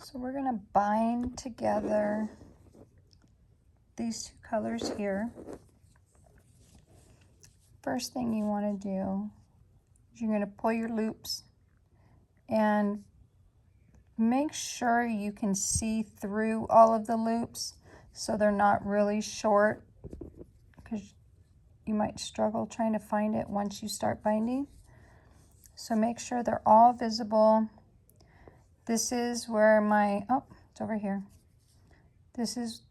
So we're going to bind together these two colors here. First thing you want to do is you're going to pull your loops and make sure you can see through all of the loops so they're not really short, because you might struggle trying to find it once you start binding. So make sure they're all visible. This is where my, oh, it's over here. This is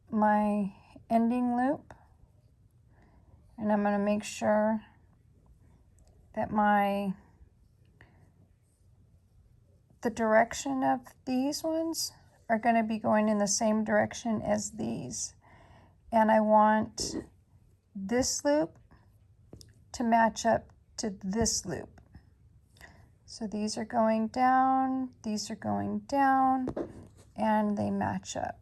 my ending loop. And I'm going to make sure that the direction of these ones are going to be going in the same direction as these. And I want this loop to match up to this loop. So these are going down, these are going down, and they match up.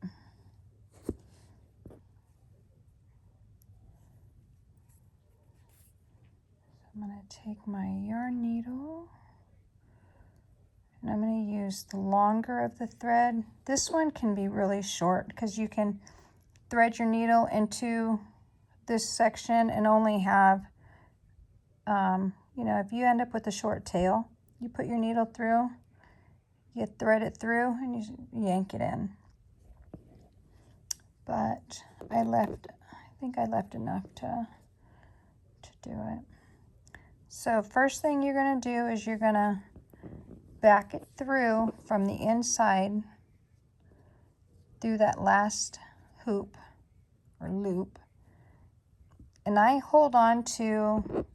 I'm going to take my yarn needle and I'm going to use the longer of the thread. This one can be really short because you can thread your needle into this section and only have, you know, if you end up with a short tail, you put your needle through, you thread it through, and you yank it in. But I think I left enough to do it. So first thing you're going to do is you're going to back it through from the inside through that last hoop or loop. And I hold on to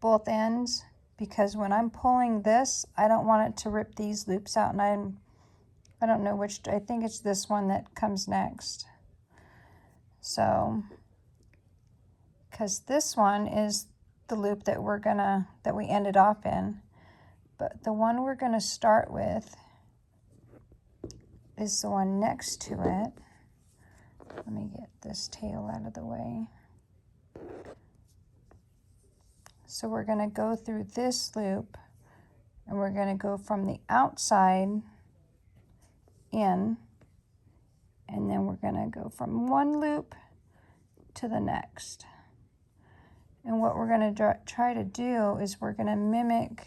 both ends because when I'm pulling this, I don't want it to rip these loops out. And I don't know which, I think it's this one that comes next. So, because this one is the loop that we ended off in. But the one we're gonna start with is the one next to it. Let me get this tail out of the way. So we're going to go through this loop and we're going to go from the outside in, and then we're going to go from one loop to the next. And what we're going to try to do is we're going to mimic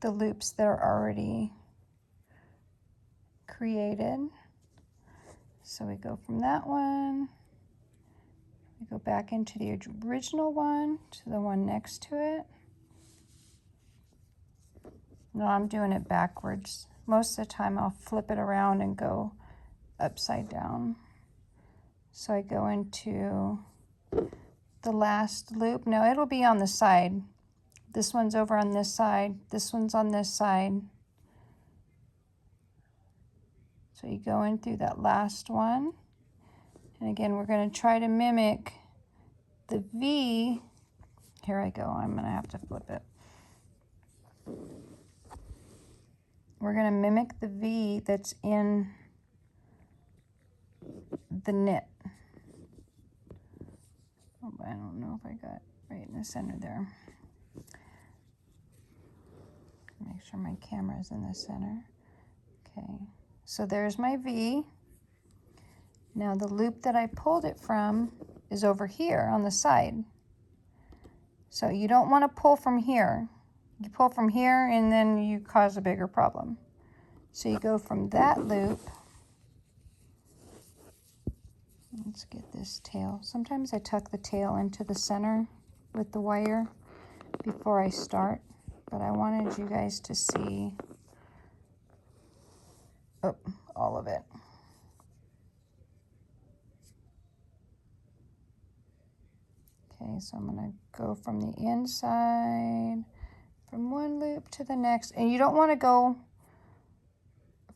the loops that are already created. So we go from that one. We go back into the original one to the one next to it. No, I'm doing it backwards. Most of the time I'll flip it around and go upside down. So I go into the last loop. Now it'll be on the side. This one's over on this side. This one's on this side. So you go in through that last one. And again, we're going to try to mimic the V. Here I go. I'm going to have to flip it. We're going to mimic the V that's in the knit. Oh, I don't know if I got right in the center there. Make sure my camera is in the center. Okay, so there's my V. Now the loop that I pulled it from is over here on the side. So you don't want to pull from here. You pull from here and then you cause a bigger problem. So you go from that loop. Let's get this tail. Sometimes I tuck the tail into the center with the wire before I start, but I wanted you guys to see all of it. Okay, so I'm going to go from the inside, from one loop to the next. And you don't want to go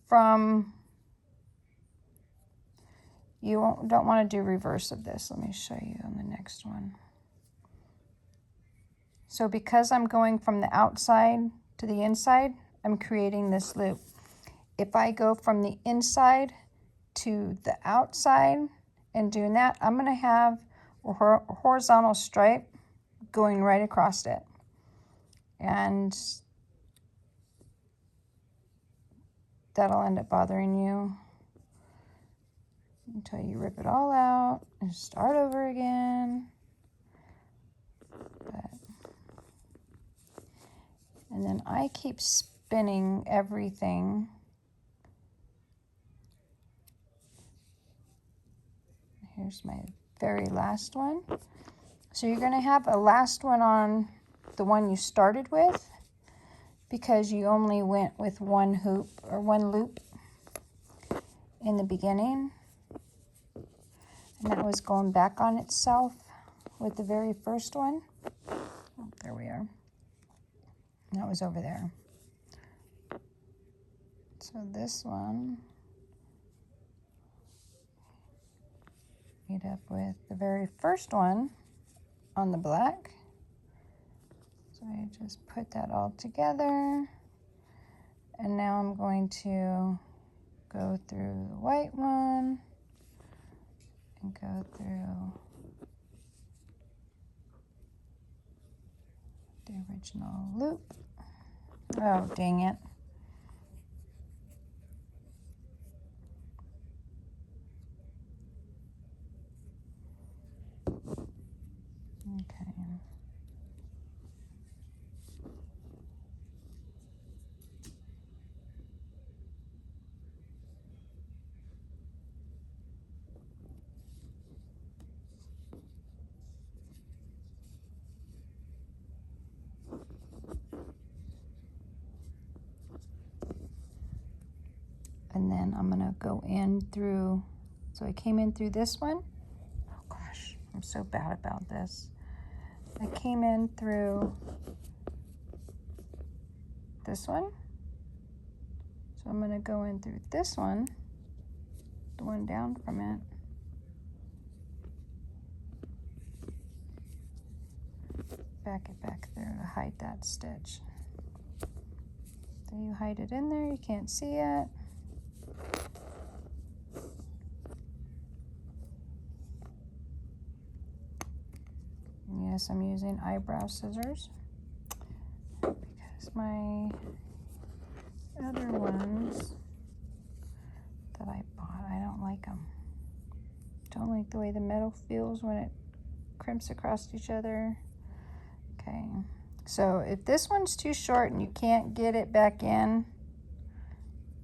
from, don't want to do reverse of this. Let me show you on the next one. So because I'm going from the outside to the inside, I'm creating this loop. If I go from the inside to the outside and doing that, I'm going to have a horizontal stripe going right across it. And that'll end up bothering you until you rip it all out and start over again. And then I keep spinning everything. Here's my very last one. So you're going to have a last one on the one you started with because you only went with one hoop or one loop in the beginning. And that was going back on itself with the very first one. Oh, there we are. That was over there. So this one, meet up with the very first one on the black. So I just put that all together. And now I'm going to go through the white one and go through the original loop. Oh, dang it. Okay. And then I'm gonna go in through, so I came in through this one. Oh gosh, I'm so bad about this. I came in through this one. So I'm gonna go in through this one, the one down from it. Back it back there to hide that stitch. So you hide it in there, you can't see it. Yes, I'm using eyebrow scissors because my other ones that I bought, I don't like them. Don't like the way the metal feels when it crimps across each other. Okay, so if this one's too short and you can't get it back in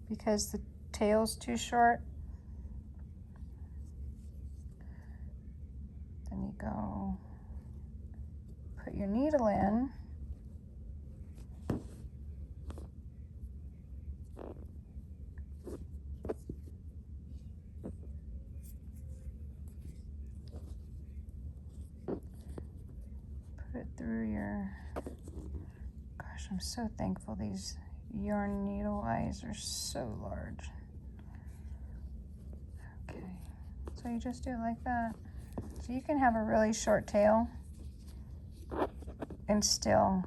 because the tail's too short, then you go put your needle in. Put it through your, gosh, I'm so thankful these yarn needle eyes are so large. Okay, so you just do it like that. So you can have a really short tail and still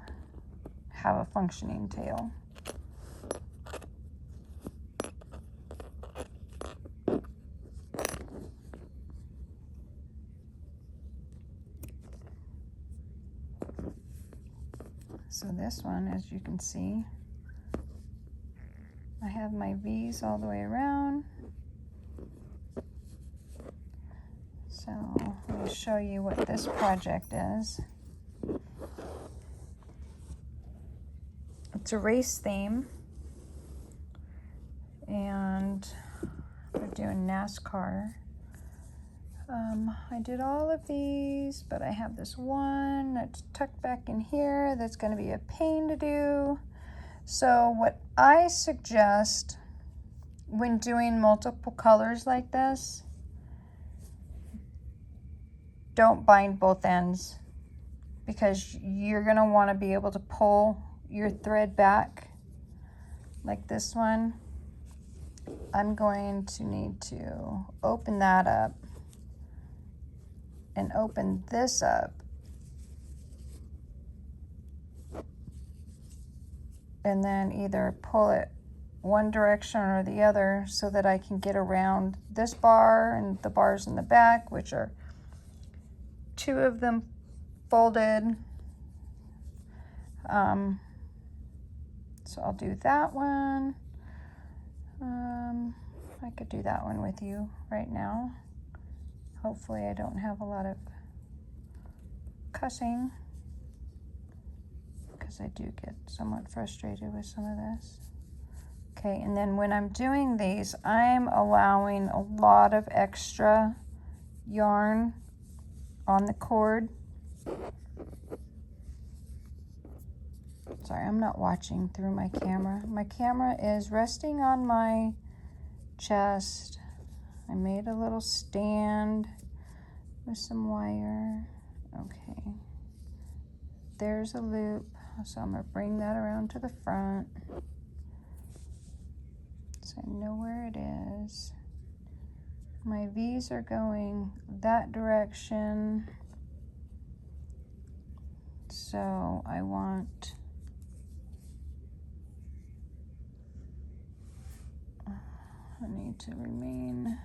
have a functioning tail. So this one, as you can see, I have my V's all the way around. So let me show you what this project is. It's a race theme, and we're doing NASCAR. I did all of these, but I have this one that's tucked back in here that's going to be a pain to do. So what I suggest when doing multiple colors like this, don't bind both ends because you're going to want to be able to pull your thread back like this one. I'm going to need to open that up and open this up and then either pull it one direction or the other so that I can get around this bar and the bars in the back, which are two of them folded. So I'll do that one. I could do that one with you right now. Hopefully I don't have a lot of cussing, because I do get somewhat frustrated with some of this. Okay, and then when I'm doing these, I'm allowing a lot of extra yarn on the cord. Sorry, I'm not watching through my camera. My camera is resting on my chest. I made a little stand with some wire. Okay, there's a loop, so I'm going to bring that around to the front so I know where it is. My V's are going that direction, so I need to remain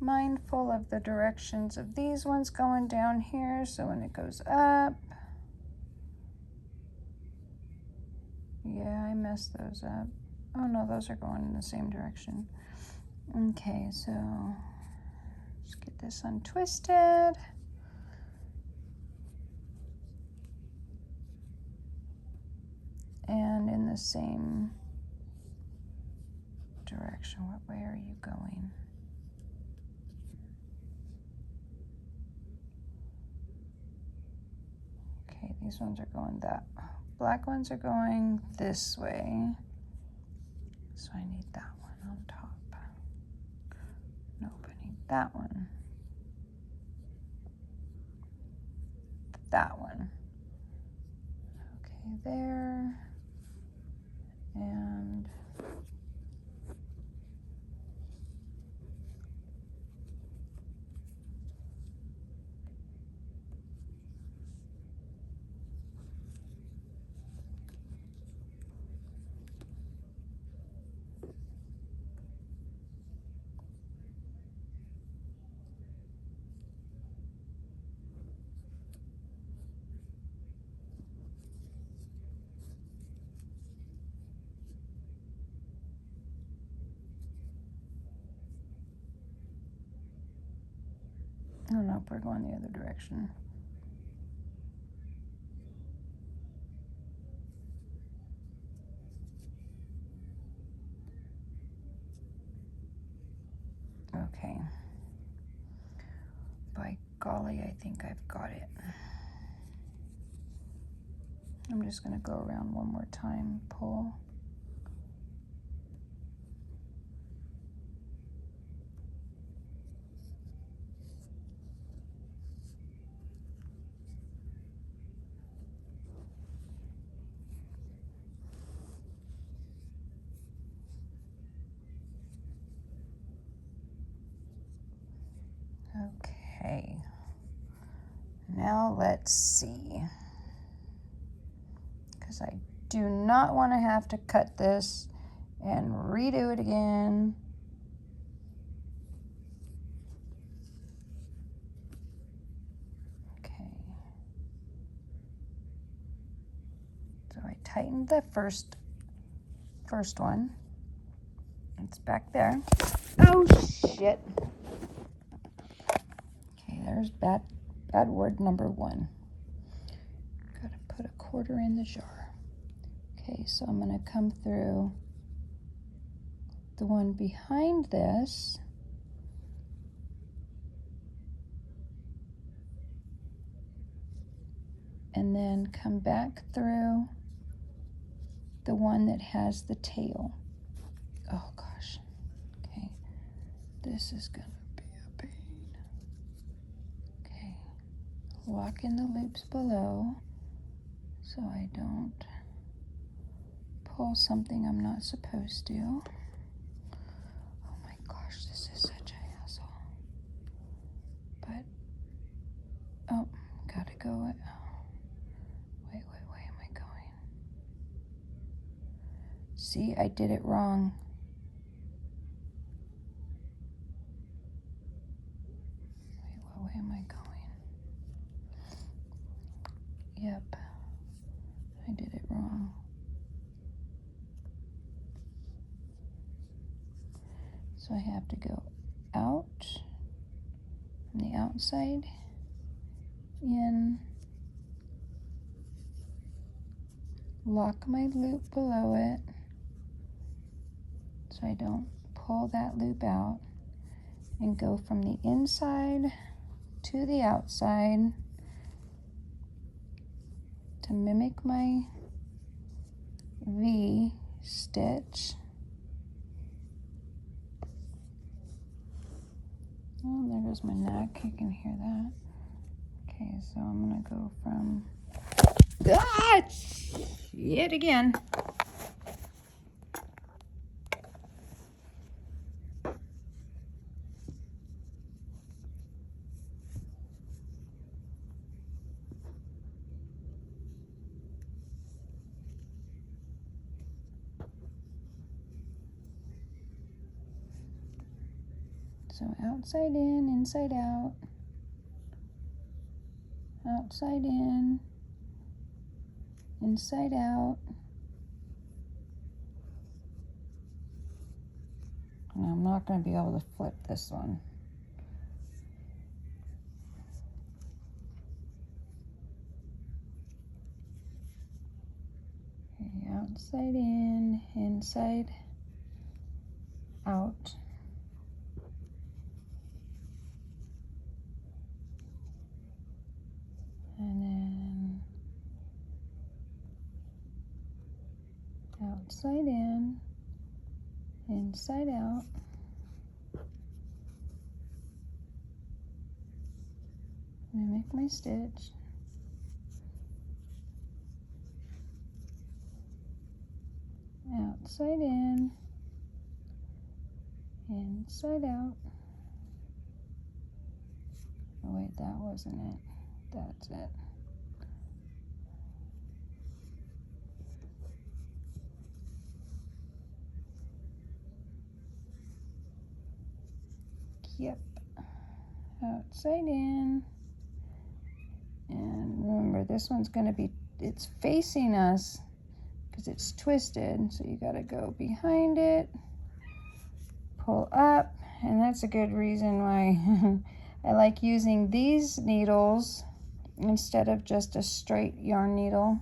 mindful of the directions of these ones going down here, so when it goes up, yeah, I messed those up. Oh no, those are going in the same direction. Okay, so let's get this untwisted. And in the same direction. What way are you going? Okay, these ones are going that. Black ones are going this way. So I need that one on top. Nope, I need that one. That one. Okay, there. And oh no, we're going the other direction. Okay. By golly, I think I've got it. I'm just going to go around one more time, pull. Okay, now let's see, because I do not want to have to cut this and redo it again. Okay, so I tightened the first one. It's back there. Oh shit. Okay, there's bad word number one. Gotta put a quarter in the jar. Okay, so I'm gonna come through the one behind this. And then come back through the one that has the tail. Oh gosh. Okay, this is gonna be a pain. Okay, lock in the loops below so I don't pull something I'm not supposed to. Oh my gosh, this is such a hassle. But, oh, gotta go. Wait, where am I going? See, I did it wrong. Wait, what way am I going? Yep, I did it wrong. So I have to go out from the outside, in, lock my loop below it so I don't pull that loop out, and go from the inside to the outside to mimic my V stitch. Oh, there goes my neck, you can hear that. Okay, so I'm gonna go from, yet again. So outside in, inside out, outside in, inside out. And I'm not going to be able to flip this one. Okay, outside in, inside out. And then outside in, inside out. Mimic my stitch. Outside in, inside out. Oh wait, that wasn't it. That's it. Yep. Outside in. And remember, this one's going to be, it's facing us because it's twisted. So you got to go behind it, pull up. And that's a good reason why I like using these needles instead of just a straight yarn needle.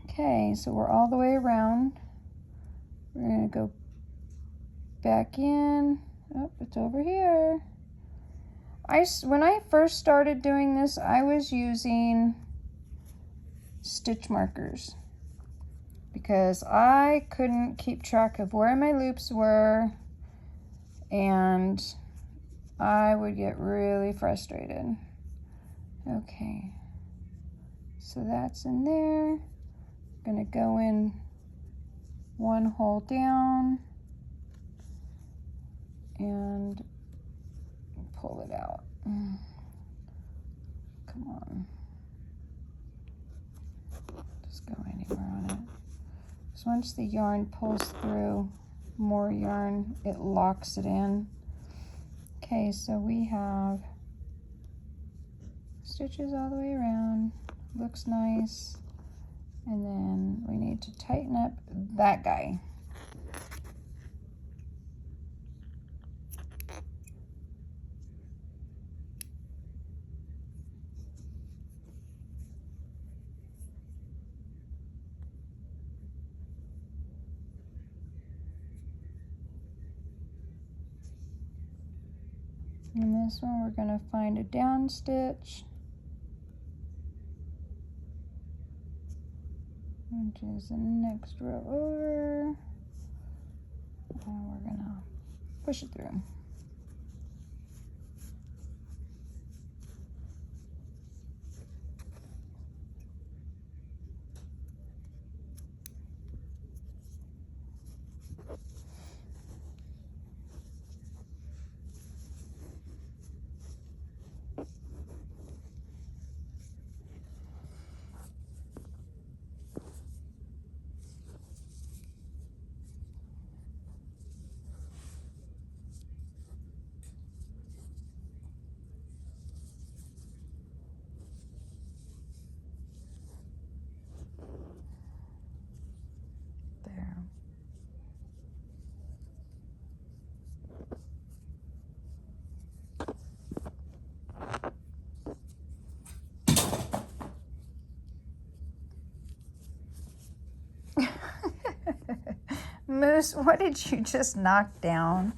Okay, so we're all the way around. We're going to go back in. Oh, it's over here. When I first started doing this, I was using stitch markers because I couldn't keep track of where my loops were, and I would get really frustrated. Okay, so that's in there. I'm gonna go in one hole down and pull it out. Come on. Just go anywhere on it. So once the yarn pulls through more yarn, it locks it in. Okay, so we have stitches all the way around. Looks nice. And then we need to tighten up that guy. And this one we're going to find a down stitch, which is the next row over, and we're going to push it through. Moose, what did you just knock down?